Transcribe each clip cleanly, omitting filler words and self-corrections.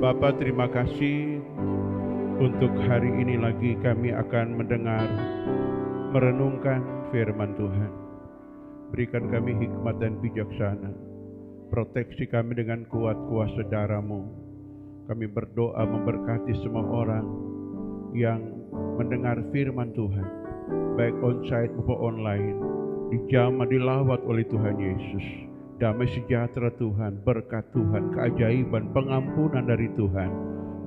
Bapa, terima kasih untuk hari ini lagi kami akan mendengar, merenungkan firman Tuhan. Berikan kami hikmat dan bijaksana. Proteksi kami dengan kuat kuasa darah-Mu. Kami berdoa memberkati semua orang yang mendengar firman Tuhan, baik onsite maupun online, dijamah, dilawat oleh Tuhan Yesus. Damai sejahtera Tuhan, berkat Tuhan, keajaiban, pengampunan dari Tuhan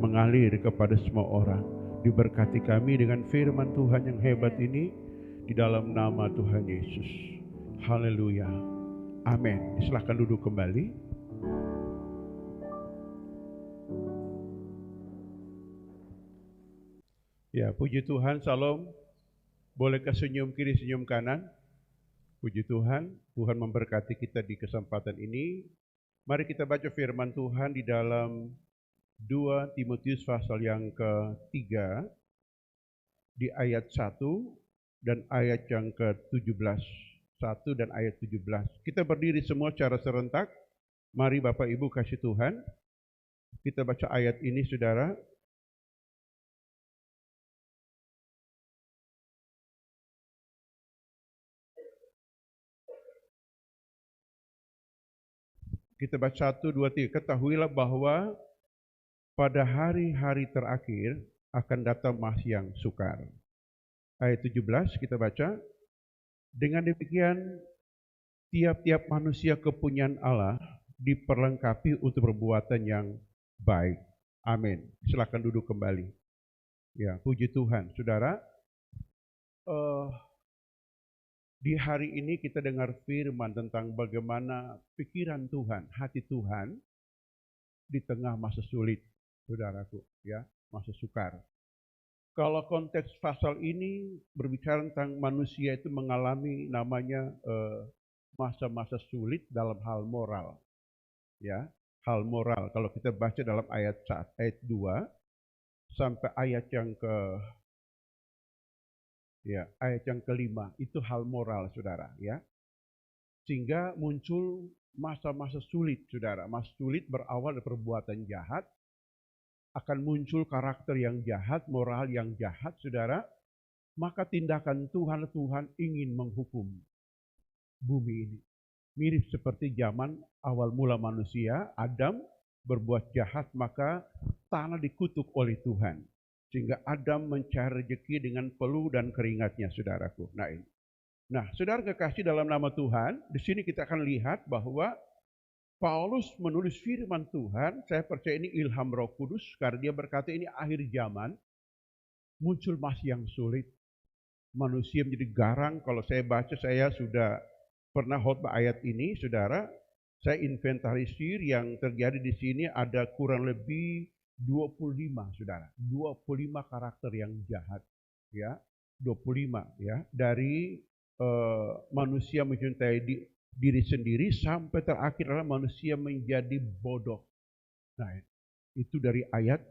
mengalir kepada semua orang. Diberkati kami dengan firman Tuhan yang hebat ini di dalam nama Tuhan Yesus. Haleluya. Amin. Silakan duduk kembali. Ya, puji Tuhan, salam. Bolehkah senyum kiri, senyum kanan? Puji Tuhan, Tuhan memberkati kita di kesempatan ini. Mari kita baca firman Tuhan di dalam 2 Timotius pasal yang ke-3 di ayat 1 dan ayat yang ke-17. 1 dan ayat 17. Kita berdiri semua secara serentak. Mari Bapak Ibu kasih Tuhan. Kita baca ayat ini, saudara. Kita baca 1, 2, 3. Ketahuilah bahwa pada hari-hari terakhir akan datang masa yang sukar. Ayat 17 kita baca. Dengan demikian, tiap-tiap manusia kepunyaan Allah diperlengkapi untuk perbuatan yang baik. Amin. Silakan duduk kembali. Ya, puji Tuhan. Saudara, di hari ini kita dengar firman tentang bagaimana pikiran Tuhan, hati Tuhan di tengah masa sulit, saudaraku, ya, masa sukar. Kalau konteks pasal ini berbicara tentang manusia itu mengalami namanya masa-masa sulit dalam hal moral, ya, hal moral. Kalau kita baca dalam ayat 2 sampai ayat yang ayat yang kelima, itu hal moral, saudara, ya. Sehingga muncul masa-masa sulit, saudara. Masa sulit berawal dari perbuatan jahat, akan muncul karakter yang jahat, moral yang jahat, saudara. Maka tindakan Tuhan ingin menghukum bumi ini. Mirip seperti zaman awal mula manusia, Adam berbuat jahat, maka tanah dikutuk oleh Tuhan. Sehingga Adam mencari rezeki dengan peluh dan keringatnya, saudaraku. Nah, saudara kekasih dalam nama Tuhan, di sini kita akan lihat bahwa Paulus menulis firman Tuhan. Saya percaya ini ilham Roh Kudus, karena dia berkata ini akhir zaman, muncul masa yang sulit. Manusia menjadi garang. Kalau saya baca, saya sudah pernah khotbah ayat ini, saudara. Saya inventarisir yang terjadi di sini ada kurang lebih 25, saudara. 25 karakter yang jahat, ya. 25, ya. Dari manusia mencintai diri sendiri sampai terakhir adalah manusia menjadi bodoh. Nah, itu dari ayat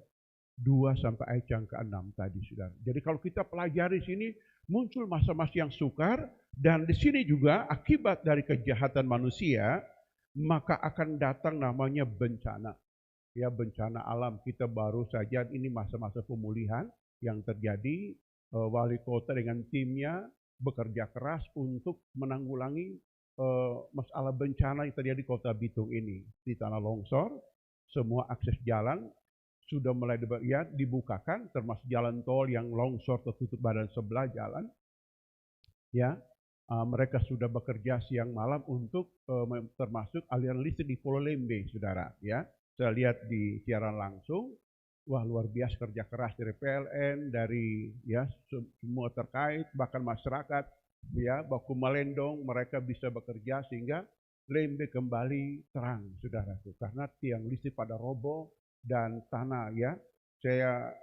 2 sampai ayat yang ke-6 tadi, saudara. Jadi kalau kita pelajari sini, muncul masa-masa yang sukar, dan di sini juga akibat dari kejahatan manusia, maka akan datang namanya bencana. Ya, bencana alam. Kita baru saja ini masa-masa pemulihan yang terjadi. Wali kota dengan timnya bekerja keras untuk menanggulangi masalah bencana yang terjadi di Kota Bitung ini. Di tanah longsor, semua akses jalan sudah mulai dibukakan, termasuk jalan tol yang longsor tertutup badan sebelah jalan. Ya, mereka sudah bekerja siang malam untuk termasuk aliran listrik di Pulau Lembe, saudara. Ya, saya lihat di siaran langsung. Wah, luar biasa kerja keras dari PLN, dari ya semua terkait, bahkan masyarakat, ya, baku Malendong, mereka bisa bekerja sehingga Lembe kembali terang, saudaraku. Karena tiang listrik pada roboh dan tanah, ya. Saya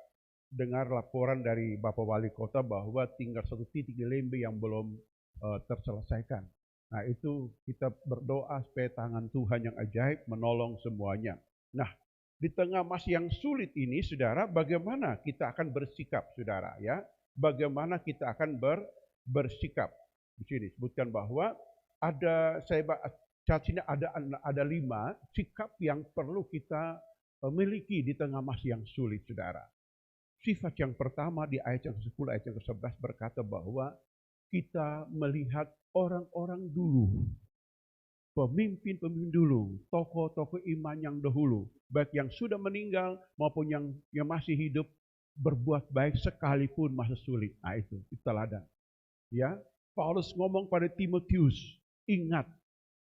dengar laporan dari Bapak Wali Kota bahwa tinggal satu titik di Lembe yang belum terselesaikan. Nah, itu kita berdoa supaya tangan Tuhan yang ajaib menolong semuanya. Nah, di tengah masa yang sulit ini, saudara, bagaimana kita akan bersikap, saudara, ya? Bagaimana kita akan bersikap? Di sini disebutkan bahwa ada 5 sikap yang perlu kita miliki di tengah masa yang sulit, saudara. Sifat yang pertama di ayat yang ke-10, ayat yang ke-11 berkata bahwa kita melihat orang-orang dulu, pemimpin-pemimpin dulu, tokoh-tokoh iman yang dahulu, baik yang sudah meninggal maupun yang masih hidup, berbuat baik sekalipun masa sulit. Nah itu teladan. Ya, Paulus ngomong pada Timotius, ingat,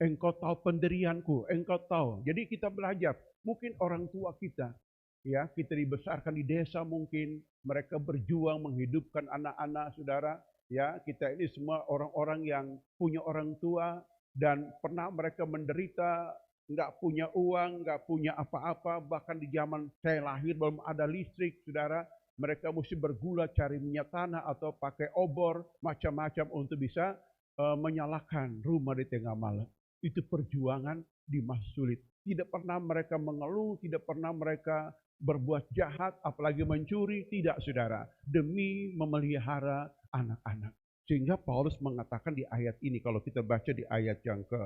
engkau tahu pendirianku, engkau tahu. Jadi kita belajar, mungkin orang tua kita, ya, kita dibesarkan di desa, mungkin mereka berjuang menghidupkan anak-anak, saudara. Ya, kita ini semua orang-orang yang punya orang tua dan pernah mereka menderita, nggak punya uang, nggak punya apa-apa. Bahkan di zaman saya lahir belum ada listrik, saudara. Mereka mesti bergula cari minyak tanah atau pakai obor macam-macam untuk bisa menyalakan rumah di tengah malam. Itu perjuangan di masa sulit. Tidak pernah mereka mengeluh, tidak pernah mereka berbuat jahat, apalagi mencuri, tidak, saudara. Demi memelihara anak-anak. Sehingga Paulus mengatakan di ayat ini, kalau kita baca di ayat yang ke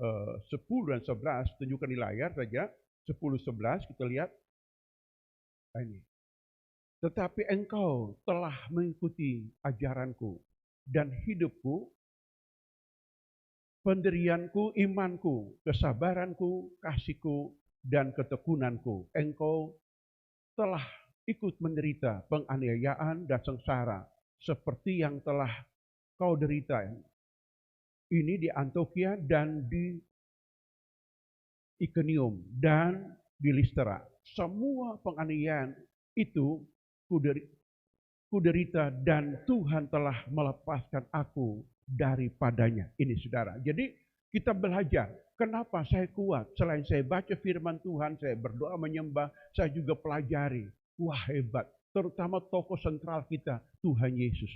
10 dan 11, tunjukkan di layar saja, 10-11 kita lihat. Ini. Tetapi engkau telah mengikuti ajaranku dan hidupku, pendirianku, imanku, kesabaranku, kasihku, dan ketekunanku. Engkau telah ikut menderita penganiayaan dan sengsara seperti yang telah kau derita. Ini di Antiokhia dan di Ikonium dan di Listra. Semua penganiayaan itu kuderita dan Tuhan telah melepaskan aku daripadanya. Ini, saudara. Jadi kita belajar, kenapa saya kuat? Selain saya baca firman Tuhan, saya berdoa menyembah, saya juga pelajari. Wah, hebat. Terutama tokoh sentral kita, Tuhan Yesus.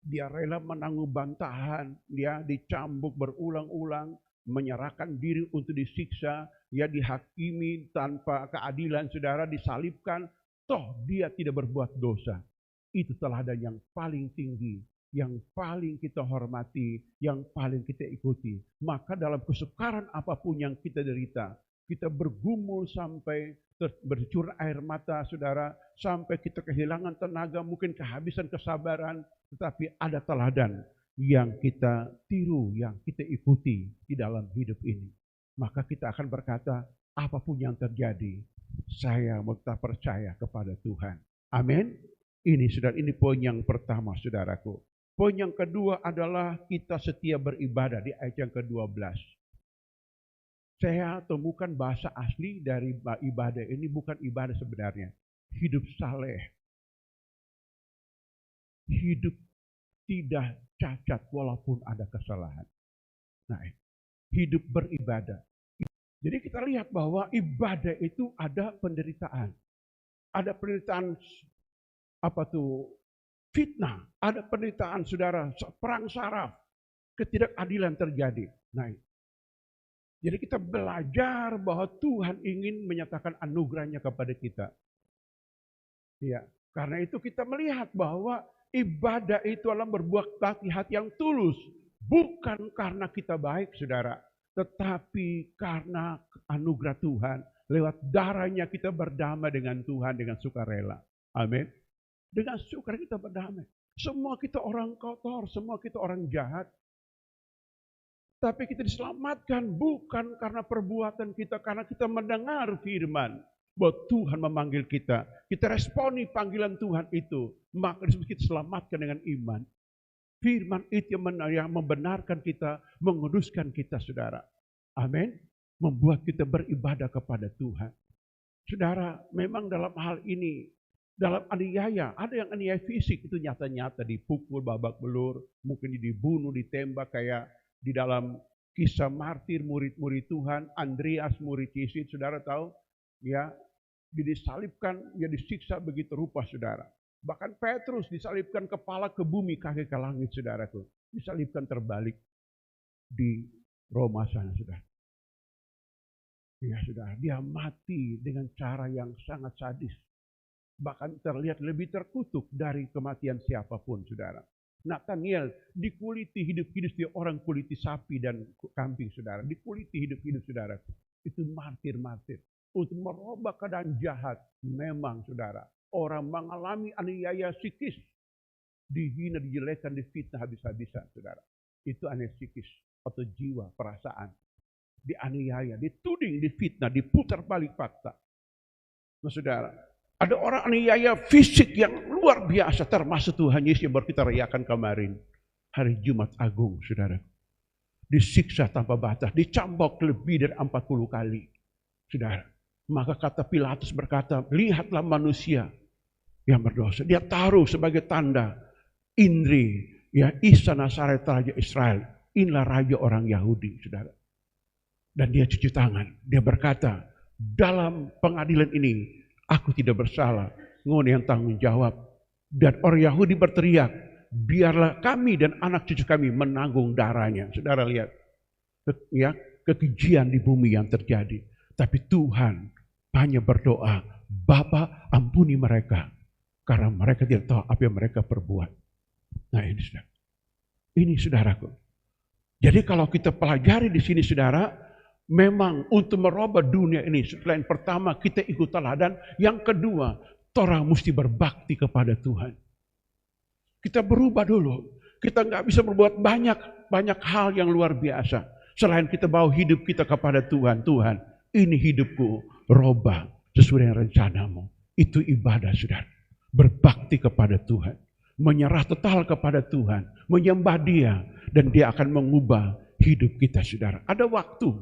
Dia rela menanggung bantahan, dia dicambuk berulang-ulang, menyerahkan diri untuk disiksa, ya dihakimi tanpa keadilan, saudara, disalibkan, toh dia tidak berbuat dosa. Itu teladan yang paling tinggi, yang paling kita hormati, yang paling kita ikuti. Maka dalam kesukaran apapun yang kita derita, kita bergumul sampai bercurah air mata, saudara, sampai kita kehilangan tenaga, mungkin kehabisan kesabaran, tetapi ada teladan yang kita tiru, yang kita ikuti di dalam hidup ini. Maka kita akan berkata, apapun yang terjadi, saya tetap percaya kepada Tuhan. Amin. Ini, saudara, ini poin yang pertama, saudaraku. Poin yang kedua adalah kita setia beribadah di ayat yang ke-12. Saya temukan bahasa asli dari ibadah ini bukan ibadah sebenarnya. Hidup saleh. Hidup tidak cacat walaupun ada kesalahan. Nah, hidup beribadah. Jadi kita lihat bahwa ibadah itu ada penderitaan. Ada penderitaan fitnah, ada penderitaan, saudara, perang saraf, ketidakadilan terjadi. Nah, jadi kita belajar bahwa Tuhan ingin menyatakan anugerahnya kepada kita. Ya, karena itu kita melihat bahwa ibadah itu adalah berbuat hati yang tulus. Bukan karena kita baik, saudara, tetapi karena anugerah Tuhan. Lewat darahnya kita berdamai dengan Tuhan dengan sukarela. Amin. Dengan sukar kita berdamai. Semua kita orang kotor, semua kita orang jahat. Tapi kita diselamatkan bukan karena perbuatan kita, karena kita mendengar firman bahwa Tuhan memanggil kita. Kita responi panggilan Tuhan itu, maka kita selamatkan dengan iman. Firman itu yang membenarkan kita, menguduskan kita, saudara. Amin. Membuat kita beribadah kepada Tuhan. Saudara, memang dalam hal ini, dalam aniaya, ada yang aniaya fisik itu nyata-nyata, dipukul babak belur, mungkin dibunuh, ditembak, kayak di dalam kisah martir murid-murid Tuhan, Andreas murid Yesus, saudara tahu, ya, disalibkan, ya disiksa begitu rupa, saudara. Bahkan Petrus disalibkan kepala ke bumi, kaki ke langit, saudaraku. Disalibkan terbalik di Roma sana, saudara. Ya, saudara, dia mati dengan cara yang sangat sadis. Bahkan terlihat lebih terkutuk dari kematian siapapun, saudara. Nathaniel dikuliti hidup-hidup, dia orang kuliti sapi dan kambing, saudara. Dikuliti hidup-hidup, saudara. Itu martir-martir. untuk merubah keadaan jahat. Memang saudara, orang mengalami aniaya psikis, dihina, dijelekan, difitnah habis-habisan saudara. Itu aniaya psikis atau jiwa, perasaan. Dianiaya, dituding, difitnah, diputar balik fakta. Nah saudara, ada orang aniaya fisik yang luar biasa, termasuk Tuhan Yesus yang baru kita rayakan kemarin. Hari Jumat Agung saudara. Disiksa tanpa batas, dicambok lebih dari 40 kali. Saudara, maka kata Pilatus berkata, lihatlah manusia yang berdosa. Dia taruh sebagai tanda Indri, ya, Isa Nazaret Raja Israel. Inilah raja orang Yahudi, saudara. Dan dia cuci tangan. Dia berkata, dalam pengadilan ini aku tidak bersalah. Ngono yang tanggung jawab. Dan orang Yahudi berteriak, biarlah kami dan anak cucu kami menanggung darahnya. Saudara lihat, ya, kekejian di bumi yang terjadi. Tapi Tuhan hanya berdoa, Bapa ampuni mereka, karena mereka tidak tahu apa yang mereka perbuat. Nah ini saudara, ini saudaraku. Jadi kalau kita pelajari di sini saudara, memang untuk merubah dunia ini, selain pertama kita ikut teladan, yang kedua, orang mesti berbakti kepada Tuhan. Kita berubah dulu. Kita nggak bisa berbuat banyak hal yang luar biasa. Selain kita bawa hidup kita kepada Tuhan. Tuhan, ini hidupku, robah sesuai dengan rencanamu. Itu ibadah saudara. Berbakti kepada Tuhan. Menyerah total kepada Tuhan. Menyembah Dia. Dan Dia akan mengubah hidup kita saudara. Ada waktu.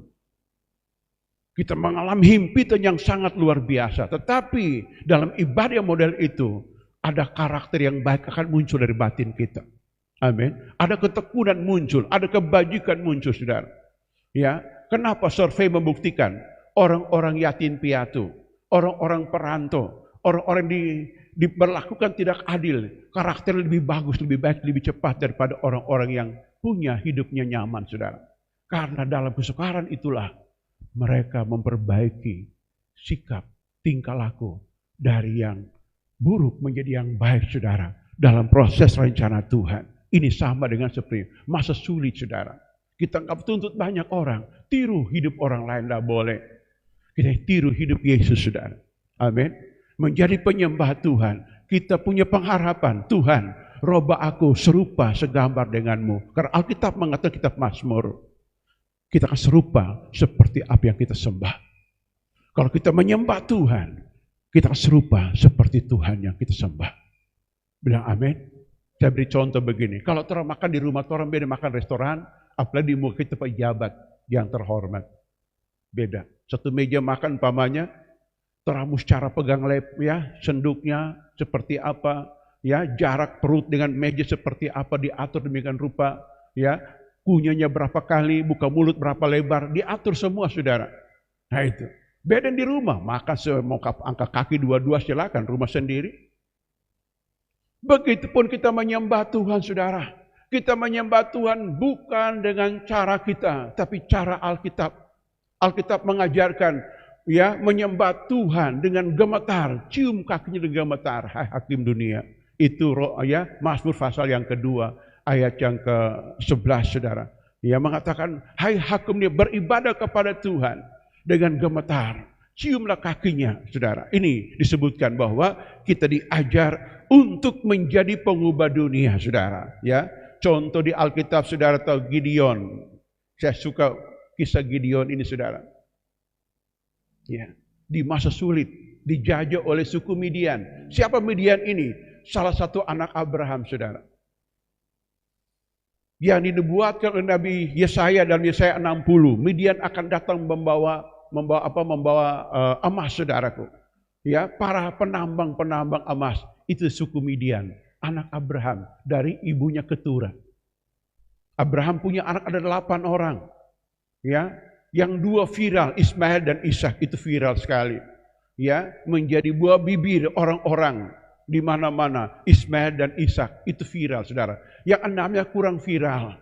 Kita mengalami himpitan yang sangat luar biasa. Tetapi dalam ibadah model itu, ada karakter yang baik akan muncul dari batin kita. Amin. Ada ketekunan muncul, ada kebajikan muncul, saudara. Ya, kenapa survei membuktikan orang-orang yatim piatu, orang-orang perantau, orang-orang diberlakukan tidak adil, karakter lebih bagus, lebih baik, lebih cepat daripada orang-orang yang punya hidupnya nyaman, saudara. Karena dalam kesukaran itulah mereka memperbaiki sikap, tingkah laku dari yang buruk menjadi yang baik, saudara. Dalam proses rencana Tuhan. Ini sama dengan seperti masa sulit, saudara. Kita nggak tuntut banyak orang. Tiru hidup orang lain, tidak boleh. Kita tiru hidup Yesus, saudara. Amin. Menjadi penyembah Tuhan. Kita punya pengharapan. Tuhan, robah aku serupa segambar denganmu. Karena Alkitab mengatakan, kitab Mazmur, kita akan serupa seperti apa yang kita sembah. Kalau kita menyembah Tuhan, kita serupa seperti Tuhan yang kita sembah. Bilang amin. Saya beri contoh begini. Kalau orang makan di rumah, orang beda makan restoran, apalagi di muka kita pejabat yang terhormat. Beda. Satu meja makan umpamanya, teramus cara pegang ya, senduknya seperti apa, ya, jarak perut dengan meja seperti apa, diatur demikian rupa, ya, kunyahnya berapa kali, buka mulut berapa lebar, diatur semua, saudara. Nah itu. Beda di rumah, maka mau angkat kaki dua-dua silakan, rumah sendiri. Begitupun kita menyembah Tuhan, saudara. Kita menyembah Tuhan bukan dengan cara kita, tapi cara Alkitab. Alkitab mengajarkan, ya, menyembah Tuhan dengan gemetar, cium kakinya dengan gemetar. Hai hakim dunia. Itu ya, Mazmur pasal yang kedua, ayat yang ke-11, saudara. Ia mengatakan, hai hakim dunia, beribadah kepada Tuhan dengan gemetar. Ciumlah kakinya, saudara. Ini disebutkan bahwa kita diajar untuk menjadi pengubah dunia, saudara. Ya, contoh di Alkitab, saudara tahu Gideon. Saya suka kisah Gideon ini, saudara. Ya, di masa sulit, dijajah oleh suku Midian. Siapa Midian ini? Salah satu anak Abraham, saudara. Yang dinubuatkan oleh Nabi Yesaya dalam Yesaya 60. Midian akan datang membawa emas, saudaraku. Ya, para penambang emas itu suku Midian, anak Abraham dari ibunya Keturah. Abraham punya anak ada 8 orang. Ya, yang 2 viral, Ismail dan Ishak, itu viral sekali. Ya, menjadi buah bibir orang-orang di mana-mana. Ismail dan Ishak itu viral, saudara. Yang 6-nya kurang viral.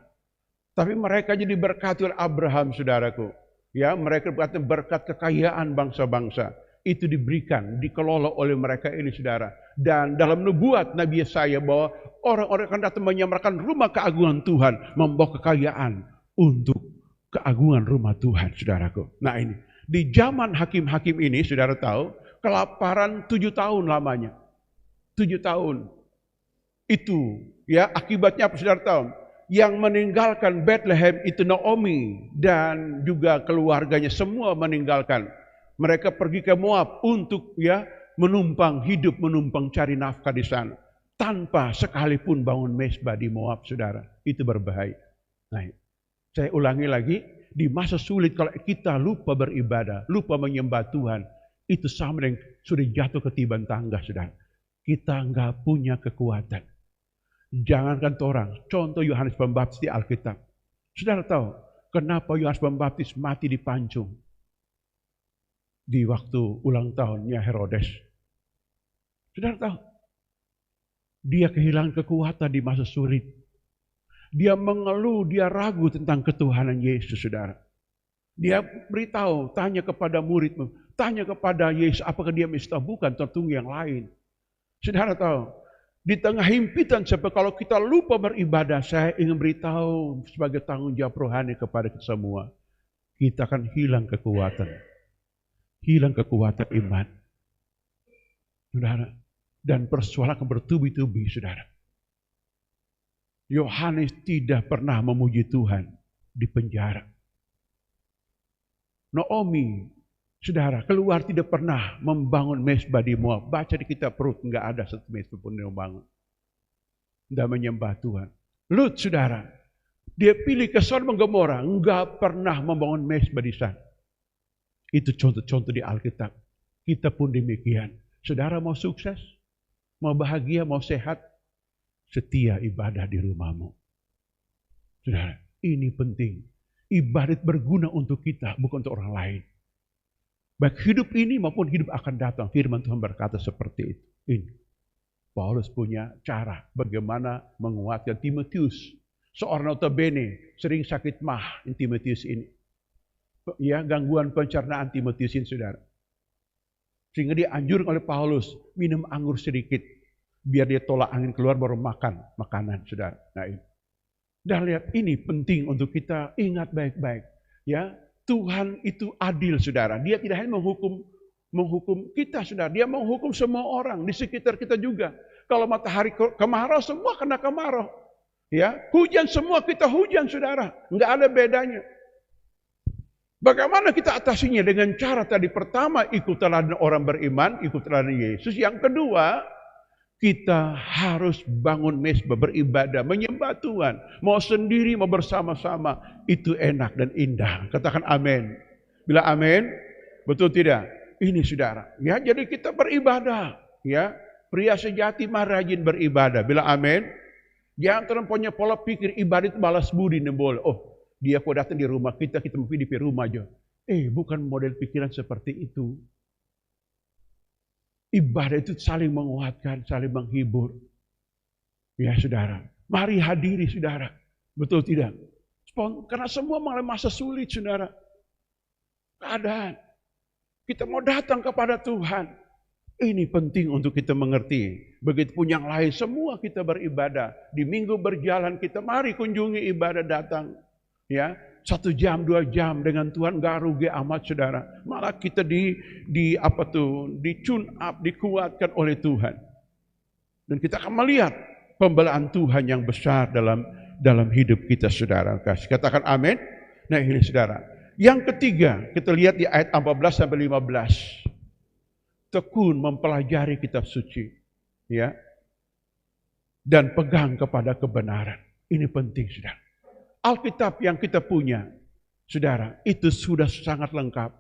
Tapi mereka jadi berkati oleh Abraham, saudaraku. Ya, mereka berkat kekayaan bangsa-bangsa. Itu diberikan, dikelola oleh mereka ini, saudara. Dan dalam nubuat Nabi Yesaya bahwa orang-orang akan datang menyamarakan rumah keagungan Tuhan, membawa kekayaan untuk keagungan rumah Tuhan, saudaraku. Nah ini, Di zaman hakim-hakim ini, saudara tahu, kelaparan 7 tahun lamanya. 7 tahun. Itu, ya akibatnya apa saudara tahu? Yang meninggalkan Bethlehem itu Naomi dan juga keluarganya semua meninggalkan. Mereka pergi ke Moab untuk menumpang hidup, menumpang cari nafkah di sana. Tanpa sekalipun bangun mezbah di Moab, saudara. Itu berbahaya. Nah, saya ulangi lagi, di masa sulit kalau kita lupa beribadah, lupa menyembah Tuhan, itu sama dengan sudah jatuh ketiban tangga, saudara. Kita nggak punya kekuatan. Jangankan orang, contoh Yohanes Pembaptis di Alkitab. Saudara tahu kenapa Yohanes Pembaptis mati dipancung di waktu ulang tahunnya Herodes? Saudara tahu, dia kehilangan kekuatan di masa sulit. Dia mengeluh, dia ragu tentang ketuhanan Yesus, saudara. Dia beritahu, tanya kepada murid, tanya kepada Yesus, apakah dia Mesias? Bukan, tertunggu yang lain. Saudara tahu, di tengah himpitan sebab kalau kita lupa beribadah, saya ingin beritahu sebagai tanggung jawab rohani kepada kita semua. Kita akan hilang kekuatan. Hilang kekuatan iman. Saudara. Dan persoalan akan bertubi-tubi, saudara. Yohanes tidak pernah memuji Tuhan di penjara. Naomi, saudara, keluar tidak pernah membangun mezbah di Moab. Baca di kitab Rut, enggak ada satu mezbah pun yang membangun. Tidak menyembah Tuhan. Lut, saudara, dia pilih ke Sodom dan Gomora, enggak pernah membangun mezbah di sana. Itu contoh-contoh di Alkitab. Kita pun demikian. Saudara mau sukses, mau bahagia, mau sehat, setia ibadah di rumahmu. Saudara, ini penting. Ibadat berguna untuk kita, bukan untuk orang lain. Baik hidup ini maupun hidup akan datang. Firman Tuhan berkata seperti itu. Ini. Paulus punya cara bagaimana menguatkan Timotius. Seorang notabene sering sakit mah Timotius ini. Ya, gangguan pencernaan Timotius ini, saudara. Sehingga dianjurkan oleh Paulus, minum anggur sedikit. Biar dia tolak angin keluar baru makan makanan, saudara. Nah ini. Dan lihat, ini penting untuk kita ingat baik-baik. Ya, Tuhan itu adil, saudara. Dia tidak hanya menghukum kita, saudara. Dia menghukum semua orang di sekitar kita juga. Kalau matahari kemarau, semua kena kemarau. Ya, hujan semua kita hujan, saudara. Enggak ada bedanya. Bagaimana kita atasinya? Dengan cara tadi, pertama ikut teladan orang beriman, ikut teladan Yesus. Yang kedua, kita harus bangun mezbah, beribadah, menyembah Tuhan. Mau sendiri, mau bersama-sama. Itu enak dan indah. Katakan amin. Bila amin, betul tidak? Ini saudara. Ya, jadi kita beribadah. Ya, pria sejati mah rajin beribadah. Bila amin. Jangan terlalu punya pola pikir ibadah itu balas budi. Boleh. Oh, dia kok datang di rumah kita mau di rumah aja. Bukan model pikiran seperti itu. Ibadah itu saling menguatkan, saling menghibur. Ya saudara, mari hadiri saudara. Betul tidak? Karena semua mengalami masa sulit saudara. Keadaan. Kita mau datang kepada Tuhan. Ini penting untuk kita mengerti. Begitupun yang lain, semua kita beribadah. Di minggu berjalan kita mari kunjungi ibadah datang. Ya, 1 jam, 2 jam dengan Tuhan gak rugi amat saudara. Malah kita di tune up, dikuatkan oleh Tuhan. Dan kita akan melihat pembelaan Tuhan yang besar dalam hidup kita saudara. Katakan amin. Nah ini saudara. Yang ketiga, kita lihat di ayat 14 sampai 15. Tekun mempelajari kitab suci. Ya. Dan pegang kepada kebenaran. Ini penting saudara. Alkitab yang kita punya, saudara, itu sudah sangat lengkap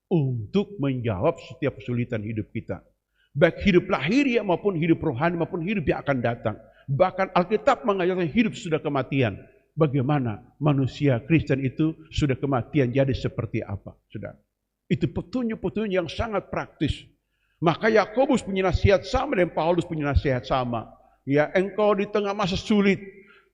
untuk menjawab setiap kesulitan hidup kita. Baik hidup lahiriah maupun hidup rohani maupun hidup yang akan datang. Bahkan Alkitab mengajarkan hidup sudah kematian. Bagaimana manusia Kristen itu sudah kematian jadi seperti apa, saudara. Itu petunjuk-petunjuk yang sangat praktis. Maka Yakobus punya nasihat sama dan Paulus punya nasihat sama. Ya, engkau di tengah masa sulit,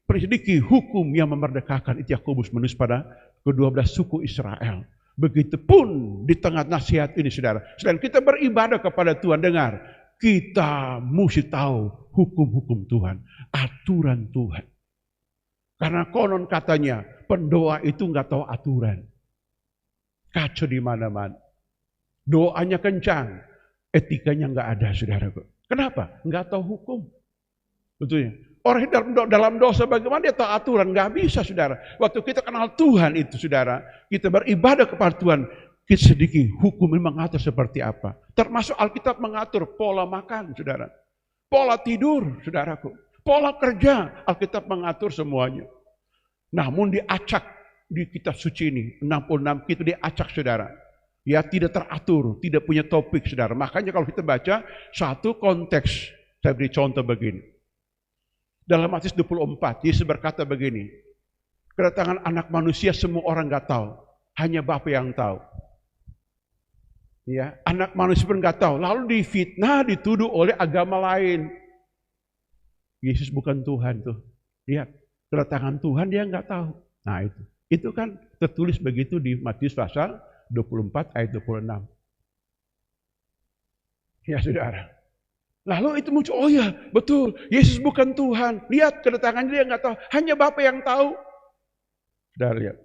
perselidiki hukum yang memerdekakan. Itu Yakobus menulis pada ke-12 suku Israel. Begitupun di tengah nasihat ini saudara. Selain kita beribadah kepada Tuhan, dengar. Kita mesti tahu hukum-hukum Tuhan. Aturan Tuhan. Karena konon katanya pendoa itu nggak tahu aturan. Kacau di mana-mana. Doanya kencang, etikanya nggak ada, saudaraku. Kenapa? Nggak tahu hukum. Betul ya? Orang dalam dosa bagaimana dia tahu aturan? Nggak bisa, saudara. Waktu kita kenal Tuhan itu, saudara, kita beribadah kepada Tuhan, kita sedikit hukum ini mengatur seperti apa. Termasuk Alkitab mengatur pola makan, saudara. Pola tidur, saudaraku. Pola kerja, Alkitab mengatur semuanya. Namun diacak di kitab suci ini, 66 itu diacak, saudara. Ya, tidak teratur, tidak punya topik, saudara. Makanya kalau kita baca satu konteks, saya beri contoh begini. Dalam Matius 24, Yesus berkata begini, kedatangan anak manusia semua orang nggak tahu, hanya Bapa yang tahu. Ya, anak manusia pun nggak tahu, lalu difitnah, dituduh oleh agama lain. Yesus bukan Tuhan tuh. Lihat, kedatangan Tuhan dia nggak tahu. Nah itu kan tertulis begitu di Matius pasal 24 ayat 26. Ya, saudara. Lalu itu muncul, oh ya betul, Yesus bukan Tuhan. Lihat kedatangannya dia nggak tahu, hanya Bapa yang tahu. Saudara lihat.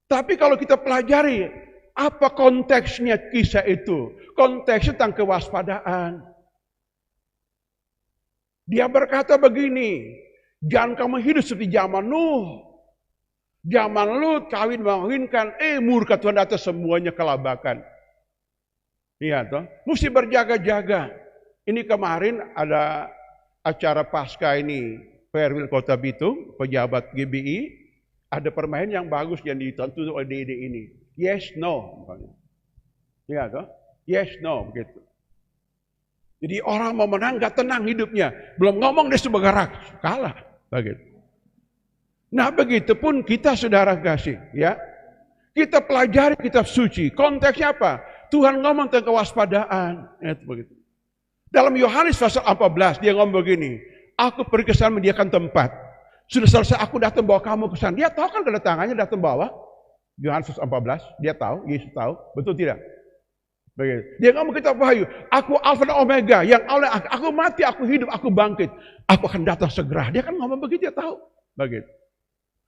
Tapi kalau kita pelajari, apa konteksnya kisah itu? Konteksnya tentang kewaspadaan. Dia berkata begini, jangan kamu hidup seperti zaman Nuh. Zaman Lut kawin mengawinkan, murka Tuhan atas semuanya kelabakan. Iya toh, mesti berjaga-jaga. Ini kemarin ada acara pasca ini, Perwil Kota Bitung, pejabat GBI, ada permainan yang bagus yang ditonton oleh DD ini. Yes, no. Iya toh, yes, no, begitu. Jadi orang mau menang gak tenang hidupnya, belum ngomong dia sudah bergerak, kalah, begitu. Nah begitu pun kita, saudara kasih, ya. Kita pelajari kitab suci. Konteksnya apa? Tuhan ngomong tentang kewaspadaan. Itu begitu. Dalam Yohanes pasal 14 dia ngomong begini, aku pergi ke sana menyediakan tempat. Sudah selesai aku datang bawa kamu ke sana. Dia tahu kan kedatangannya datang bawa. Yohanes pasal 14, dia tahu, Yesus tahu, betul tidak? Begitu. Dia ngomong kitab Wahyu, aku Alfa dan Omega, yang oleh aku mati, aku hidup, aku bangkit. Aku akan datang segera. Dia kan ngomong begitu, dia tahu. Begitu.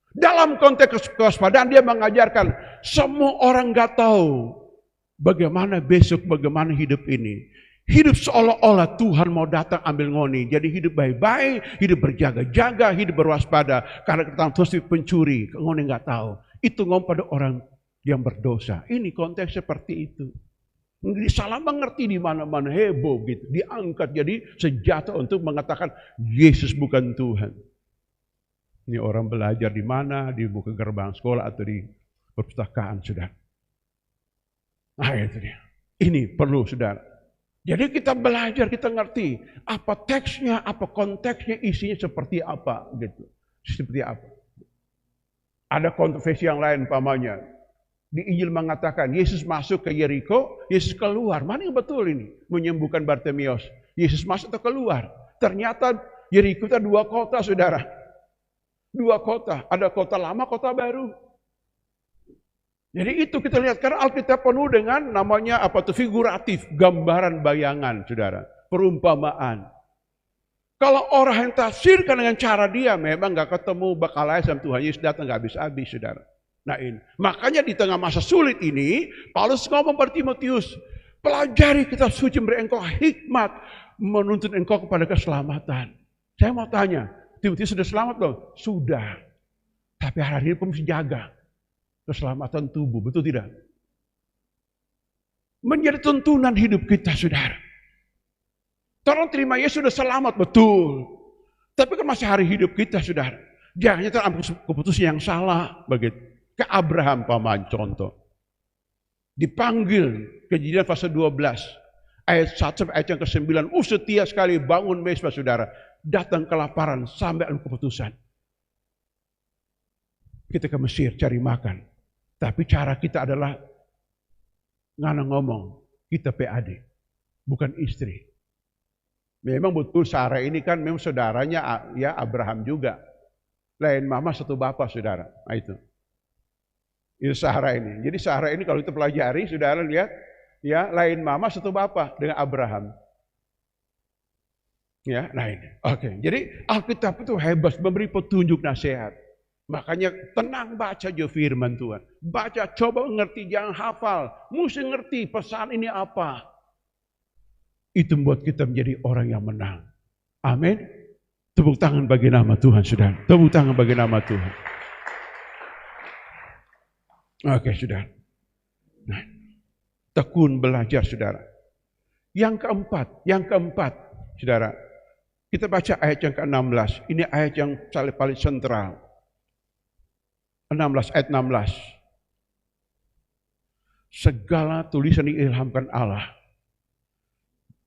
Dalam konteks kewaspadaan dia mengajarkan semua orang nggak tahu bagaimana besok, bagaimana hidup ini. Hidup seolah-olah Tuhan mau datang ambil ngoni. Jadi hidup baik-baik, hidup berjaga-jaga, hidup berwaspada. Karena kita terus pencuri, ngoni nggak tahu. Itu ngomong pada orang yang berdosa. Ini konteks seperti itu. Salah mengerti di mana-mana, heboh gitu. Diangkat jadi senjata untuk mengatakan Yesus bukan Tuhan. Ini orang belajar di mana, di buku gerbang sekolah atau di perpustakaan, saudara. Nah itu dia. Ini perlu, saudara. Jadi kita belajar, kita ngerti apa teksnya, apa konteksnya, isinya seperti apa, gitu. Seperti apa. Ada kontroversi yang lain, pamannya. Di Injil mengatakan Yesus masuk ke Yeriko, Yesus keluar. Mana yang betul ini? Menyembuhkan Bartimeus. Yesus masuk atau keluar? Ternyata Yeriko itu 2 kota, saudara. 2 kota, ada kota lama, kota baru. Jadi itu kita lihat, karena Alkitab penuh dengan namanya apa tuh, figuratif, gambaran bayangan, saudara, perumpamaan. Kalau orang yang tafsirkan dengan cara dia, memang gak ketemu bakalnya sama Tuhan Yesus datang gak habis-habis, saudara. Nah ini, makanya di tengah masa sulit ini, Paulus ngomong pada Timotius, pelajari kitab suci, beri engkau hikmat, menuntun engkau kepada keselamatan. Saya mau tanya, Timotius sudah selamat loh? Sudah. Tapi hari ini pun mesti jaga keselamatan tubuh, betul tidak? Menjadi tuntunan hidup kita, saudara. Tolong terima Yesus sudah selamat, betul. Tapi kan masih hari hidup kita, saudara. Jangan kita ambil keputusan yang salah, begitu. Ke Abraham, paman, contoh. Dipanggil, Kejadian pasal 12, ayat 1 sampai ayat yang ke-9. Setia sekali bangun mesbah, saudara. Datang kelaparan sampai ambil keputusan. Kita ke Mesir cari makan. Tapi cara kita adalah ngomong, kita PAD, bukan istri. Memang betul Sarah ini kan memang saudaranya ya Abraham juga. Lain mama satu bapak, saudara. Nah itu Sarah ini. Jadi Sarah ini kalau kita pelajari, saudara lihat, ya lain mama satu bapak dengan Abraham. Ya, nah ini. Oke. Jadi Alkitab itu hebat, memberi petunjuk nasihat. Makanya tenang baca aja firman Tuhan. Baca, coba ngerti, jangan hafal. Mesti ngerti pesan ini apa. Itu membuat kita menjadi orang yang menang. Amin. Tepuk tangan bagi nama Tuhan, saudara. Tepuk tangan bagi nama Tuhan. Oke, saudara. Nah, tekun belajar, saudara. Yang keempat, saudara. Kita baca ayat yang ke-16. Ini ayat yang paling sentral. 16, ayat 16. Segala tulisan diilhamkan Allah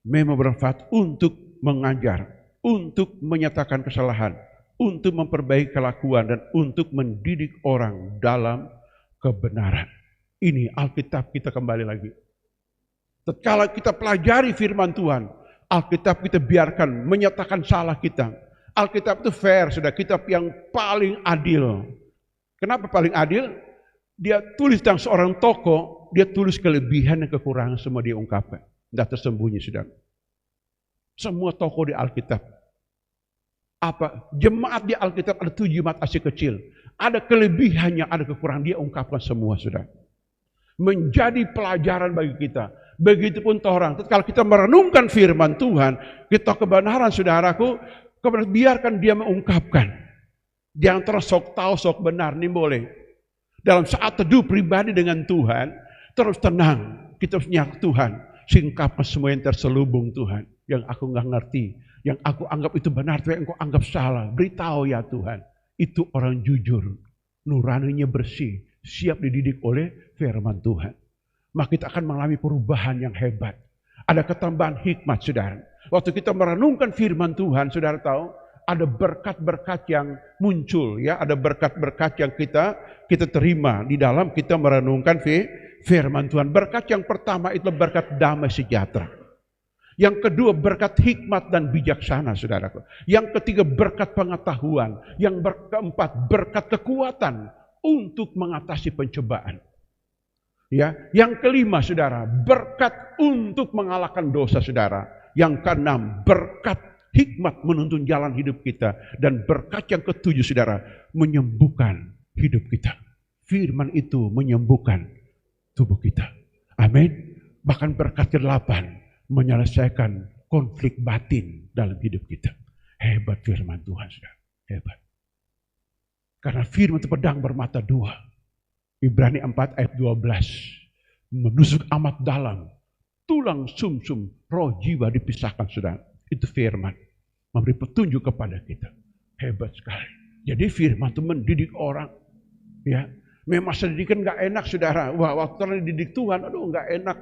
memang bermanfaat untuk mengajar, untuk menyatakan kesalahan, untuk memperbaiki kelakuan, dan untuk mendidik orang dalam kebenaran. Ini Alkitab kita kembali lagi. Tatkala kita pelajari firman Tuhan, Alkitab kita biarkan menyatakan salah kita. Alkitab itu fair, sudah kitab yang paling adil. Kenapa paling adil? Dia tulis tentang seorang tokoh, dia tulis kelebihan dan kekurangan semua dia ungkapkan. Tidak tersembunyi, saudara. Semua tokoh di Alkitab. Apa? Jemaat di Alkitab ada 7 jemaat Asia kecil. Ada kelebihannya, ada kekurangan, dia ungkapkan semua, saudara. Menjadi pelajaran bagi kita. Begitupun orang. Kalau kita merenungkan firman Tuhan, kita kebenaran, saudaraku, biarkan dia mengungkapkan. Jangan terus sok tahu, sok benar, ini boleh. Dalam saat teduh pribadi dengan Tuhan, terus tenang. Kita harus nyata Tuhan. Singkapkan semua yang terselubung Tuhan. Yang aku nggak ngerti. Yang aku anggap itu benar, tapi yang aku anggap salah. Beritahu ya Tuhan. Itu orang jujur. Nuraninya bersih. Siap dididik oleh firman Tuhan. Maka kita akan mengalami perubahan yang hebat. Ada ketambahan hikmat, saudara. Waktu kita merenungkan firman Tuhan, saudara tahu, ada berkat-berkat yang muncul, ya. Ada berkat-berkat yang kita terima di dalam kita merenungkan firman Tuhan. Berkat yang pertama itu berkat damai sejahtera. Yang kedua berkat hikmat dan bijaksana, saudaraku. Yang ketiga berkat pengetahuan. Yang keempat berkat kekuatan untuk mengatasi pencobaan. Ya, yang kelima, saudara, berkat untuk mengalahkan dosa, saudara. Yang keenam, berkat hikmat menuntun jalan hidup kita. Dan berkat yang ketujuh, saudara, menyembuhkan hidup kita. Firman itu menyembuhkan tubuh kita. Amin. Bahkan berkat ke-8, menyelesaikan konflik batin dalam hidup kita. Hebat firman Tuhan, saudara. Hebat. Karena firman itu pedang bermata dua. Ibrani 4 ayat 12. Menusuk amat dalam. Tulang sumsum, roh jiwa dipisahkan, saudara. Itu firman. Memberi petunjuk kepada kita. Hebat sekali. Jadi firman itu mendidik orang. Ya, memang didikan gak enak, saudara. Wah, waktu dididik Tuhan, aduh gak enak.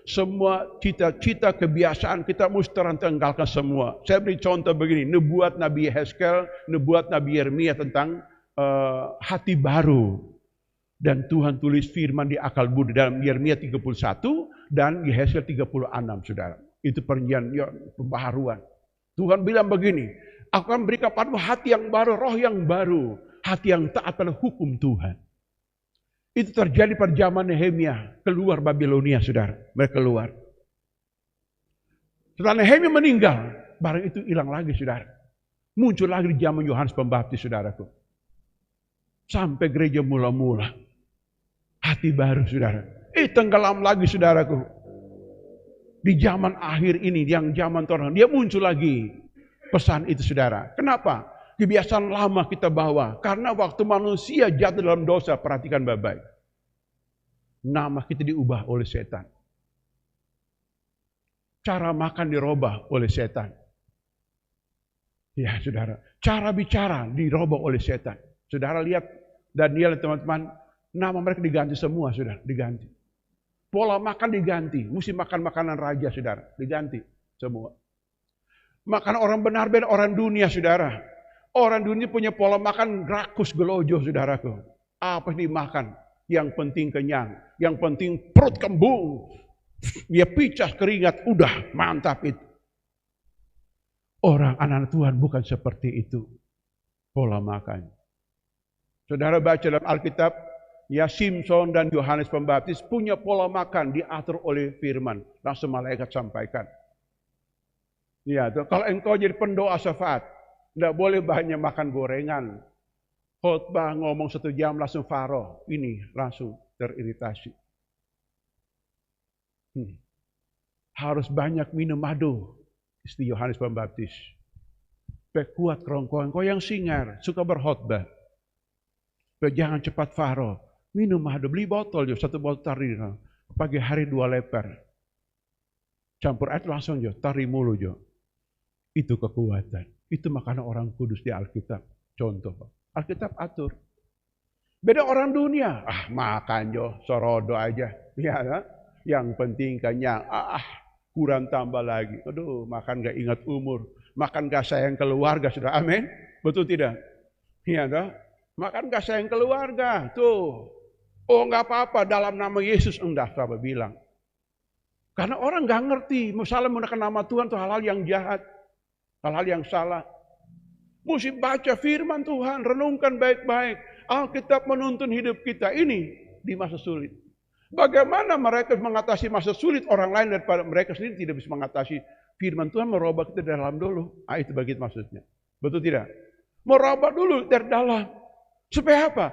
Semua cita-cita, kebiasaan kita mesti tertinggalkan semua. Saya beri contoh begini. Nubuat Nabi Yehezkel, nubuat Nabi Yeremia tentang hati baru. Dan Tuhan tulis firman di akal budi dalam Yeremia 31 dan Yehezkel 36, saudara. Itu perjanjian pembaharuan. Tuhan bilang begini, aku akan berikan padamu hati yang baru, roh yang baru, hati yang taat pada hukum Tuhan. Itu terjadi pada zaman Nehemia, keluar Babilonia, saudara. Mereka keluar. Setelah Nehemia meninggal, barang itu hilang lagi, saudara. Muncul lagi di zaman Yohanes Pembaptis, saudaraku. Sampai gereja mula-mula. Hati baru, saudara. Tenggelam lagi, saudaraku. Di zaman akhir ini, yang zaman orang, dia muncul lagi. Pesan itu, saudara. Kenapa? Kebiasaan lama kita bawa. Karena waktu manusia jatuh dalam dosa, perhatikan baik-baik. Nama kita diubah oleh setan. Cara makan dirubah oleh setan. Ya, saudara. Cara bicara dirubah oleh setan. Saudara lihat Daniel dan teman-teman, nama mereka diganti semua, saudara, diganti. Pola makan diganti, mesti makan makanan raja, saudara, diganti semua. Makan orang benar beda orang dunia, saudara. Orang dunia punya pola makan rakus gelojo, saudaraku. Apa yang dimakan? Yang penting kenyang, yang penting perut kembung. Dia picas keringat, udah mantap itu. Orang anak Tuhan bukan seperti itu pola makan. Saudara baca dalam Alkitab, ya Simson dan Yohanes Pembaptis punya pola makan diatur oleh firman. Langsung malaikat sampaikan. Ya, kalau engkau jadi pendoa syafaat, tidak boleh banyak makan gorengan. Khotbah ngomong 1 jam langsung faro. Ini langsung teriritasi. Harus banyak minum madu. Istri Yohanes Pembaptis. Supaya kuat kerongkongan. Kau yang singar, suka berkhotbah. Supaya jangan cepat faro. Minum madu, beli botol, 1 botol tarik. Pagi hari 2 leper. Campur air langsung, tarik mulu. Itu kekuatan. Itu makanan orang kudus di Alkitab. Contoh. Alkitab atur. Beda orang dunia. Makan sorodo aja. Ya, yang penting kenyang. Kurang tambah lagi. Aduh, makan gak ingat umur. Makan gak sayang keluarga. Sudah, amin? Betul tidak? Iya, toh? Makan gak sayang keluarga. Tuh. Oh, gak apa-apa. Dalam nama Yesus. Enggak, sahabat bilang. Karena orang gak ngerti. Misalnya menggunakan nama Tuhan itu hal-hal yang jahat. Hal-hal yang salah. Mesti baca firman Tuhan, renungkan baik-baik. Alkitab menuntun hidup kita ini di masa sulit. Bagaimana mereka mengatasi masa sulit orang lain daripada mereka sendiri tidak bisa mengatasi firman Tuhan, merubah kita dari dalam dulu. Itu begitu maksudnya. Betul tidak? Merubah dulu dari dalam. Supaya apa?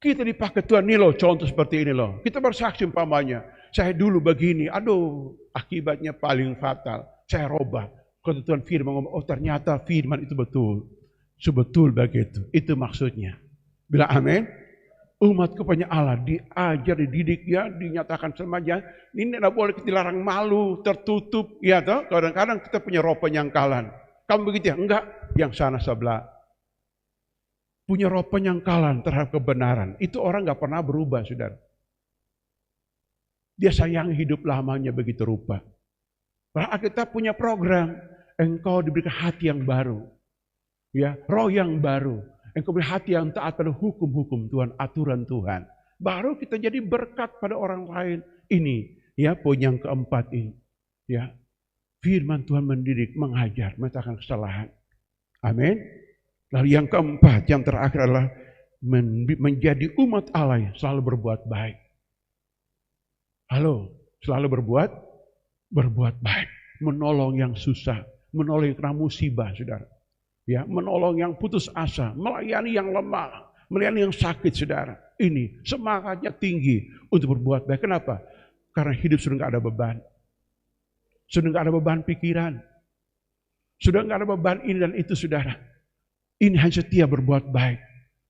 Kita dipakai Tuhan, nih loh contoh seperti ini loh. Kita bersaksi umpamanya, saya dulu begini, akibatnya paling fatal. Saya robah. Kalau Tuhan firman ngomong, ternyata firman itu betul. Sebetul begitu. Itu maksudnya. Bilang amin. Umat kepada Allah diajar, dididik, dinyatakan semacam. Ini tidak boleh kita dilarang malu, tertutup. Ya toh, kadang-kadang kita punya roh penyangkalan. Kamu begitu ya? Enggak. Yang sana sebelah. Punya roh penyangkalan terhadap kebenaran. Itu orang nggak pernah berubah, saudara. Dia sayang hidup lamanya begitu rupa. Bahkan kita punya program. Engkau diberikan hati yang baru. Ya, roh yang baru. Engkau beri hati yang taat pada hukum-hukum Tuhan, aturan Tuhan. Baru kita jadi berkat pada orang lain. Ini, ya, poin yang keempat ini. Ya, firman Tuhan mendidik, mengajar, mengatakan kesalahan. Amin. Lalu yang keempat, yang terakhir adalah menjadi umat Allah yang selalu berbuat baik. Halo, selalu berbuat baik. Menolong yang susah, menolong yang kena musibah, saudara. Ya, menolong yang putus asa, melayani yang lemah, melayani yang sakit, saudara. Ini semangatnya tinggi untuk berbuat baik. Kenapa? Karena hidup sudah nggak ada beban, sudah nggak ada beban pikiran, sudah nggak ada beban ini dan itu, saudara. Ini hanya setia berbuat baik.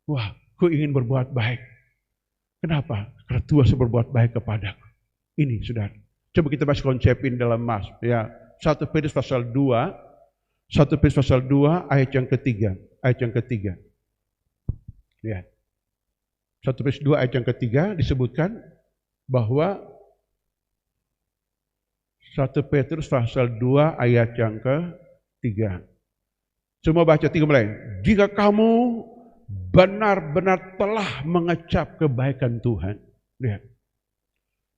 Wah, aku ingin berbuat baik. Kenapa? Karena Tuhan sudah berbuat baik kepadaku. Ini, saudara. Coba kita bahas konsepin dalam mas. Ya, 1 Petrus pasal 2. 1 Petrus pasal 2 ayat yang ketiga. Ayat yang ketiga. Lihat. 1 Petrus 2 ayat yang ketiga disebutkan bahwa 1 Petrus pasal 2 ayat yang ketiga. Semua baca 3 mulai. Jika kamu benar-benar telah mengecap kebaikan Tuhan. Lihat.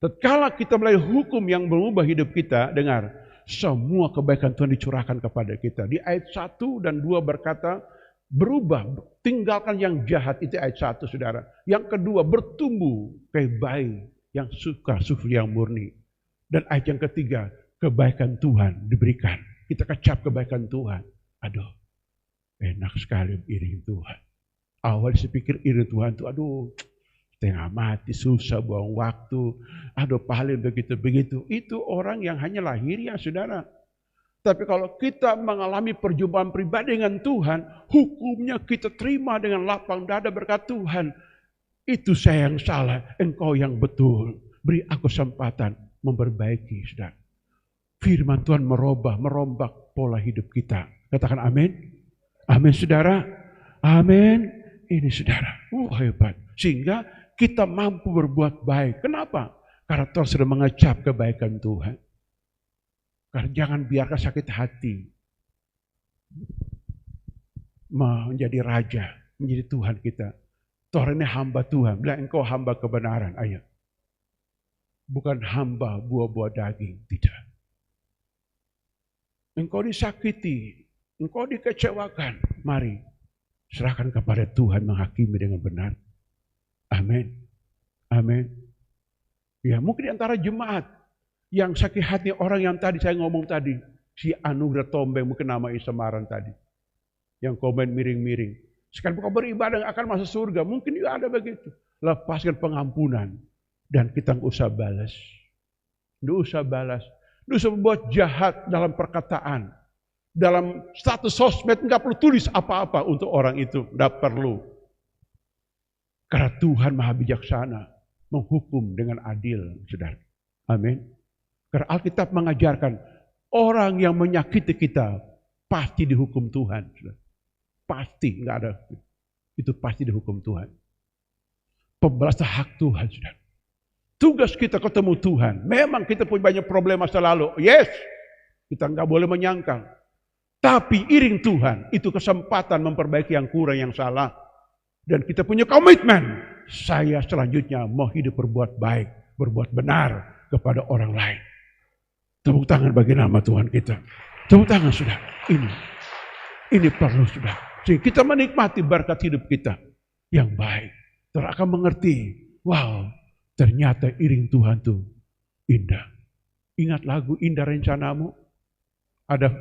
Tatkala kita mulai hukum yang mengubah hidup kita, dengar. Semua kebaikan Tuhan dicurahkan kepada kita. Di ayat 1 dan 2 berkata, berubah, tinggalkan yang jahat. Itu ayat 1, saudara. Yang kedua, bertumbuh kayak bayi yang suka susu yang murni. Dan ayat yang ketiga, kebaikan Tuhan diberikan. Kita kecap kebaikan Tuhan. Aduh, enak sekali iring Tuhan. Awal saya pikir iring Tuhan itu, tengah mati, susah, buang waktu. Paling begitu-begitu. Itu orang yang hanya lahir ya, saudara. Tapi kalau kita mengalami perjumpaan pribadi dengan Tuhan, hukumnya kita terima dengan lapang dada berkat Tuhan. Itu saya yang salah, engkau yang betul. Beri aku kesempatan memperbaiki, saudara. Firman Tuhan merombak pola hidup kita. Katakan amin. Amin, saudara. Amin. Ini, saudara. Hebat. Sehingga kita mampu berbuat baik. Kenapa? Karena Tuhan sudah mengecap kebaikan Tuhan. Karena jangan biarkan sakit hati menjadi raja, menjadi Tuhan kita. Tuhan ini hamba Tuhan. Bilang engkau hamba kebenaran. Ayo. Bukan hamba buah-buah daging. Tidak. Engkau disakiti. Engkau dikecewakan. Mari. Serahkan kepada Tuhan menghakimi dengan benar. Amin. Amin. Ya, mungkin di antara jemaat yang sakit hati orang yang tadi saya ngomong tadi, si Anugerah Tombeng, mungkin nama samaran tadi. Yang komen miring-miring. Sekalipun kau beribadah akan masuk surga. Mungkin juga ada begitu. Lepaskan pengampunan. Dan kita nggak usah balas. Nggak usah balas. Nggak usah membuat jahat dalam perkataan. Dalam status sosmed nggak perlu tulis apa-apa untuk orang itu. Nggak perlu. Karena Tuhan Maha Bijaksana. Menghukum dengan adil. Saudara. Amin. Karena Alkitab mengajarkan. Orang yang menyakiti kita. Pasti dihukum Tuhan. Saudara. Pasti, nggak ada. Itu pasti dihukum Tuhan. Pembalasan hak Tuhan, saudara. Tugas kita ketemu Tuhan. Memang kita punya banyak problem masa lalu. Yes, kita nggak boleh menyangkal. Tapi iring Tuhan, itu kesempatan memperbaiki yang kurang, yang salah. Dan kita punya komitmen. Saya selanjutnya mau hidup berbuat baik, berbuat benar kepada orang lain. Tepuk tangan bagi nama Tuhan kita. Tepuk tangan, saudara. Ini perlu, saudara. Sehingga kita menikmati berkat hidup kita yang baik. Terus akan mengerti, wow, ternyata iring Tuhan tuh indah. Ingat lagu Indah Rencanamu? Ada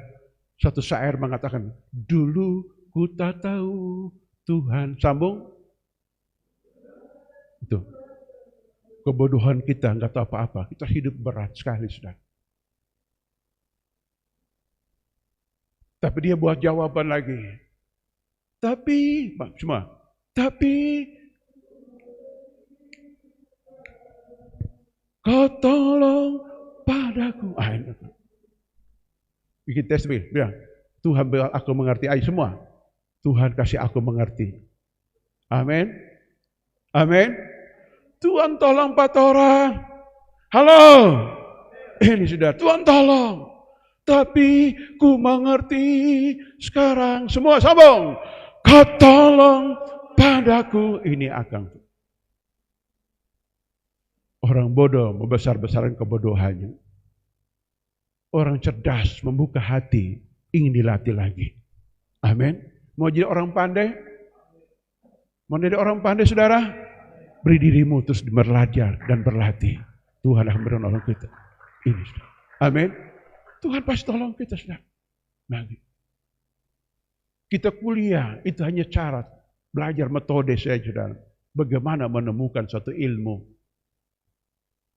satu syair mengatakan, dulu ku tak tahu Tuhan. Sambung. Itu. Kebodohan kita nggak tahu apa-apa. Kita hidup berat sekali, saudara. Tapi dia buat jawaban lagi. Tapi kau tolong padaku. Bikin tesbih, bilang, Tuhan aku mengerti. Ayo semua, Tuhan kasih aku mengerti. Amin. Amin. Tuhan tolong 4 orang. Halo. Ini sudah, Tuhan tolong. Tapi ku mengerti sekarang. Semua sambung. Kau tolong padaku. Ini akan. Orang bodoh membesar-besarkan kebodohannya. Orang cerdas membuka hati. Ingin dilatih lagi. Amin. Mau jadi orang pandai? Mau jadi orang pandai, saudara? Beri dirimu terus belajar dan berlatih. Tuhan akan menolong kita. Ini, saudara. Amin. Tuhan pasti tolong kita, saudara. Lagi. Kita kuliah, itu hanya cara belajar metode saja, saudara. Bagaimana menemukan suatu ilmu.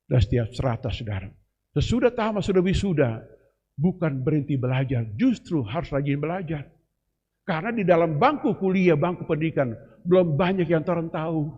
Dan setiap serata, saudara. Sesudah tamat, sudah wisuda, bukan berhenti belajar, justru harus rajin belajar. Karena di dalam bangku kuliah, bangku pendidikan, belum banyak yang orang tahu.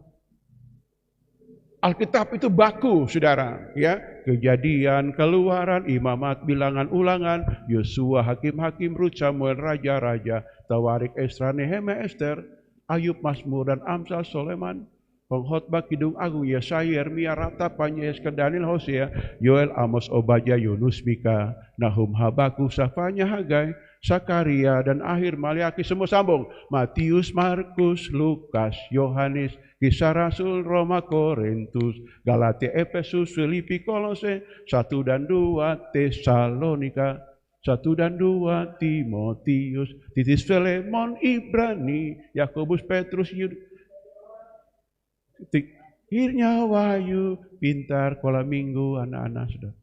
Alkitab itu baku, saudara. Ya, Kejadian, Keluaran, Imamat, Bilangan, Ulangan, Yosua, Hakim-Hakim, Rut, Samuel, Raja-Raja, Tawarik, Esra, Nehemia, Ester, Ayub, Mazmur, dan Amsal, Soleman, Pengkhotbah, Kidung Agung, Yesaya, Yeremia, Rata, Panyes, Daniel, Hosea, Yoel, Amos, Obadya, Yunus, Mika, Nahum, Habakuk, Safanya, Hagai, Sakaria, dan akhir Maliaki. Semua sambung. Matius, Markus, Lukas, Yohanes, Kisah Rasul, Roma, Korintus, Galatia, Efesus, Filipi, Kolose, 1 dan 2 Tesalonika, 1 dan 2 Timotius, Titus, Filemon, Ibrani, Yakobus, Petrus, akhirnya Wahyu, Pintar, Kola Minggu, anak-anak sudah.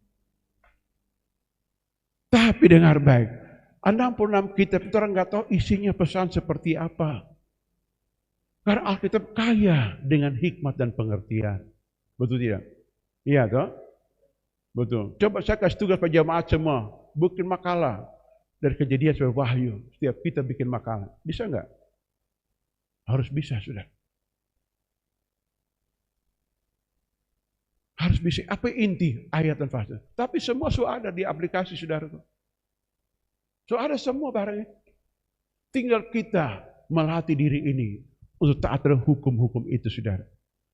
Tapi dengar baik, 66 kitab itu orang nggak tahu isinya pesan seperti apa. Karena Alkitab kaya dengan hikmat dan pengertian. Betul tidak? Iya toh? Betul. Coba saya kasih tugas pada jemaat semua. Bikin makalah. Dari Kejadian sampai Wahyu. Setiap kita bikin makalah. Bisa nggak? Harus bisa, sudah. Harus bisa. Apa inti ayat dan fase? Tapi semua sudah ada di aplikasi, saudara. Sudah ada semua barangnya. Tinggal kita melatih diri ini. Untuk taat terhadap hukum-hukum itu, saudara.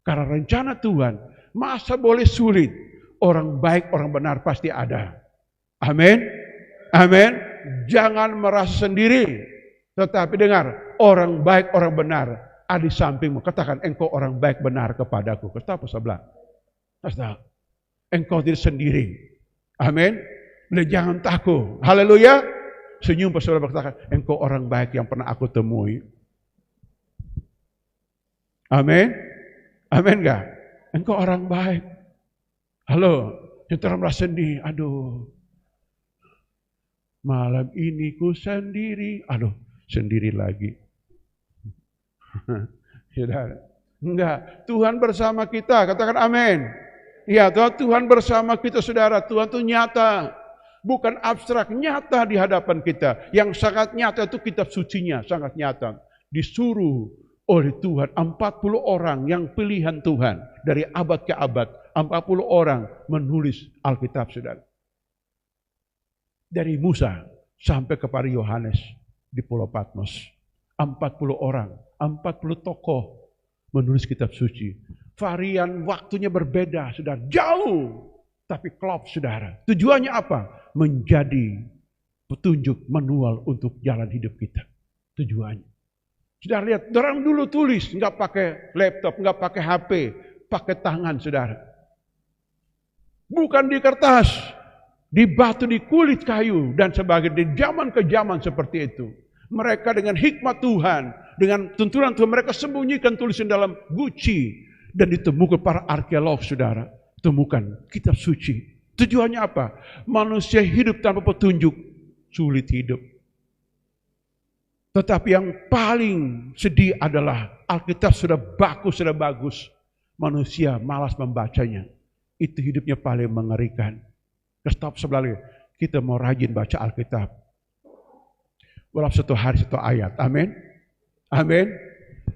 Karena rencana Tuhan, masa boleh sulit. Orang baik, orang benar pasti ada. Amin. Amin. Jangan merasa sendiri. Tetapi dengar, orang baik, orang benar ada di sampingmu. Katakan, engkau orang baik benar kepadaku. Kata sebelah. Kata, engkau tidak sendiri. Amin. Dan jangan takut. Haleluya. Senyum sebelah, katakan, engkau orang baik yang pernah aku temui. Amin. Amin enggak? Engkau orang baik. Halo, yang merasa sendiri. Aduh. Malam ini ku sendiri. Aduh, sendiri lagi. Saudara. Enggak, Tuhan bersama kita, katakan amin. Ya, Tuhan bersama kita saudara, Tuhan itu nyata. Bukan abstrak, nyata di hadapan kita. Yang sangat nyata itu kitab sucinya, sangat nyata. Disuruh oleh Tuhan 40 orang yang pilihan Tuhan. Dari abad ke abad, 40 orang menulis Alkitab saudara. Dari Musa sampai kepada Yohanes di Pulau Patmos. 40 orang, 40 tokoh menulis kitab suci. Varian waktunya berbeda, saudara. Jauh, tapi klop, saudara. Tujuannya apa? Menjadi petunjuk manual untuk jalan hidup kita. Tujuannya. Saudara lihat, orang dulu tulis, nggak pakai laptop, nggak pakai HP, pakai tangan, saudara. Bukan di kertas, di batu, di kulit kayu, dan sebagainya. Di zaman ke zaman seperti itu. Mereka dengan hikmat Tuhan, dengan tuntunan Tuhan, mereka sembunyikan tulisan dalam guci. Dan ditemukan para arkeolog, saudara. Temukan kitab suci. Tujuannya apa? Manusia hidup tanpa petunjuk, sulit hidup. Tetapi yang paling sedih adalah Alkitab sudah bagus. Manusia malas membacanya. Itu hidupnya paling mengerikan. Stop sebelah, kita mau rajin baca Alkitab. Walaupun satu hari satu ayat. Amin. Amin.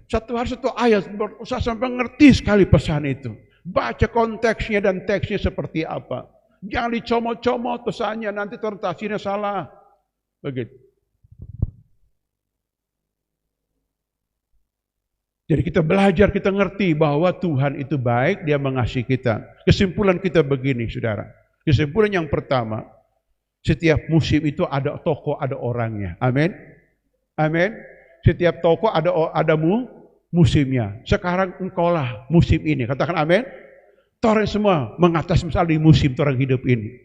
Satu hari satu ayat. Saya sampai ngerti sekali pesan itu. Baca konteksnya dan teksnya seperti apa. Jangan dicomot-comot pesannya. Nanti tafsirnya salah. Begitu. Jadi kita belajar, kita ngerti bahwa Tuhan itu baik. Dia mengasihi kita. Kesimpulan kita begini saudara. Kesimpulan yang pertama. Setiap musim itu ada tokoh, ada orangnya. Amin. Amin. Setiap tokoh ada musimnya. Sekarang engkaulah musim ini. Katakan amin. Orang semua mengatas misalnya di musim orang hidup ini.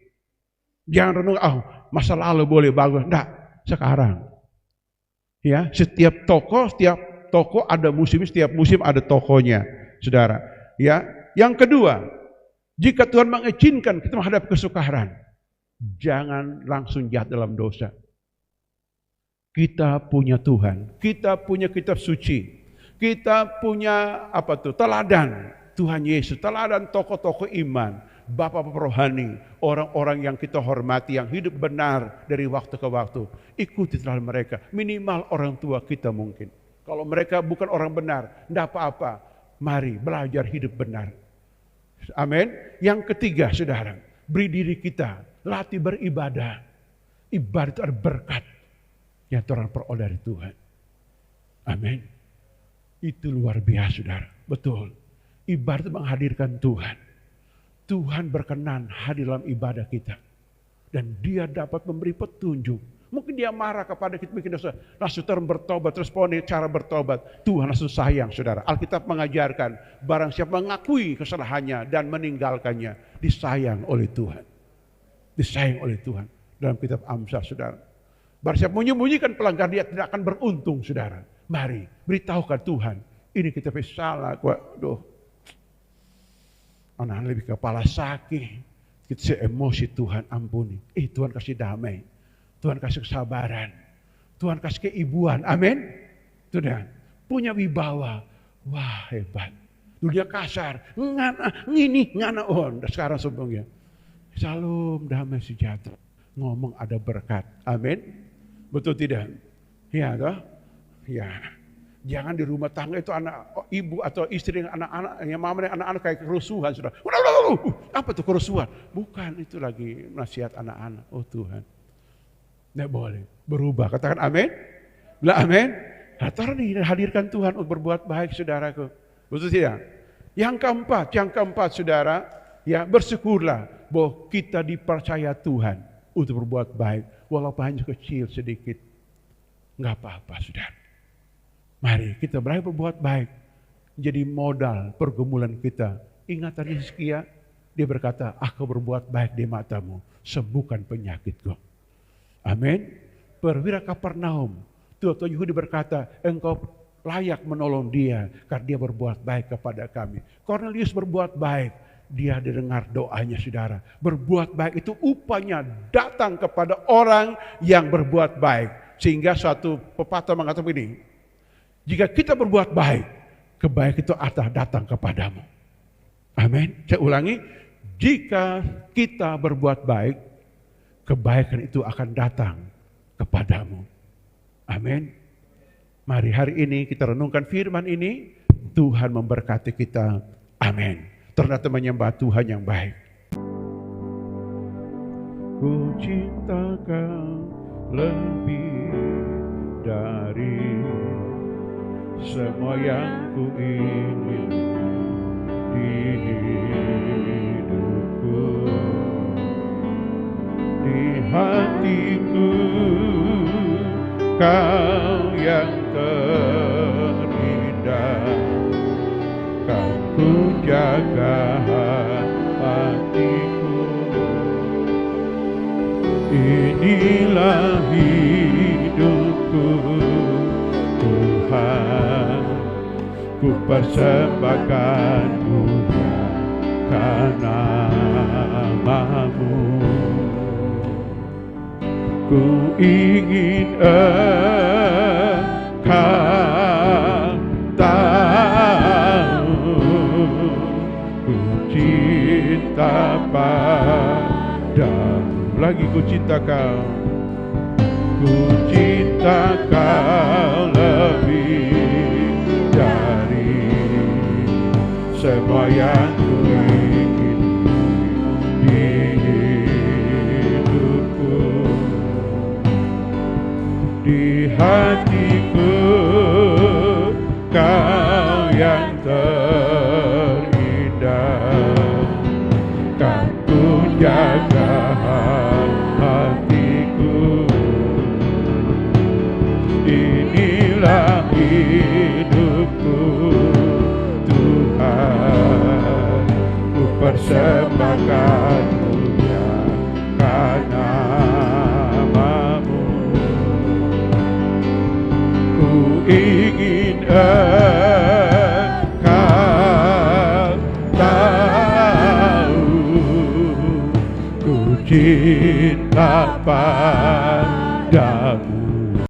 Jangan renung, masa lalu boleh bagus. Enggak, sekarang. Ya, setiap tokoh ada musim, setiap musim ada tokohnya, saudara. Ya, yang kedua, jika Tuhan mengizinkan kita menghadapi kesukaran, jangan langsung jatuh dalam dosa. Kita punya Tuhan, kita punya kitab suci, kita punya teladan Tuhan Yesus, teladan tokoh-tokoh iman, bapak-bapak rohani, orang-orang yang kita hormati, yang hidup benar dari waktu ke waktu. Ikuti teladan mereka, minimal orang tua kita mungkin. Kalau mereka bukan orang benar, tidak apa-apa. Mari belajar hidup benar. Amin. Yang ketiga, saudara, beri diri kita, latih beribadah. Ibadah itu ada berkat yang orang peroleh dari Tuhan. Amin. Itu luar biasa, saudara. Betul. Ibadah itu menghadirkan Tuhan. Tuhan berkenan hadir dalam ibadah kita. Dan dia dapat memberi petunjuk. Mungkin dia marah kepada kita, bikin dosa. Langsung bertobat, respon cara bertobat. Tuhan langsung sayang, saudara. Alkitab mengajarkan, barang siapa mengakui kesalahannya dan meninggalkannya, disayang oleh Tuhan. Disayang oleh Tuhan. Dalam kitab Amsal, saudara. Barang siapa menyembunyikan pelanggar, dia tidak akan beruntung, saudara. Mari, beritahukan Tuhan. Ini kita salah. Aduh, anak lebih kepala sakit. Kita emosi, Tuhan ampuni. Tuhan kasih damai. Tuhan kasih kesabaran. Tuhan kasih keibuan. Amin. Sudah. Punya wibawa. Wah, hebat. Dulu dia kasar. Ngana. Oh, sekarang sebelumnya. Salam, damai, sejahtera. Ngomong ada berkat. Amin. Betul tidak? Ya, toh? Ya. Jangan di rumah tangga itu ibu atau istri yang anak-anak, yang mama dan anak-anak kayak kerusuhan. Sudah. Apa tuh kerusuhan? Bukan, itu lagi nasihat anak-anak. Oh Tuhan. Tidak boleh berubah. Katakan amin. Bila amin. Hadirkan Tuhan untuk berbuat baik, saudaraku. Betul tidak? Yang keempat, saudara, ya bersyukurlah bahwa kita dipercaya Tuhan untuk berbuat baik, walaupun hanya kecil sedikit. Enggak apa-apa, saudara. Mari kita berakhir berbuat baik, jadi modal pergumulan kita. Ingat tadi Hizkia, dia berkata, aku berbuat baik di matamu, sembuhkan penyakitku. Amin. Perwira Kapernaum, Tuan Yahudi berkata, engkau layak menolong dia karena dia berbuat baik kepada kami. Cornelius berbuat baik, dia didengar doanya, saudara. Berbuat baik itu upahnya datang kepada orang yang berbuat baik. Sehingga suatu pepatah mengatakan begini, Jika kita berbuat baik, kebaikan itu akan datang kepadamu. Amin. Saya ulangi, jika kita berbuat baik, kebaikan itu akan datang kepadamu. Amin. Mari hari ini kita renungkan firman ini. Tuhan memberkati kita. Amin. Ternyata menyembah Tuhan yang baik. Ku cinta Kau lebih dari semua yang ku ingin di hidupku, di hatiku Kau yang terindah, Kau ku jaga hatiku. Inilah hidupku Tuhan, ku persembahkan dunia karena namamu. Ku ingin engkau tahu, ku cinta padamu. Lagi ku cinta Kau, ku cinta Kau lebih dari semua yang ku ingin di hidupku, di hatiku Kau yang terindah, Kau ku jaga hatiku. Inilah hidupku Tuhan, ku persembahkan dunia karena namamu. Ku ingin engkau tahu, ku cinta padamu.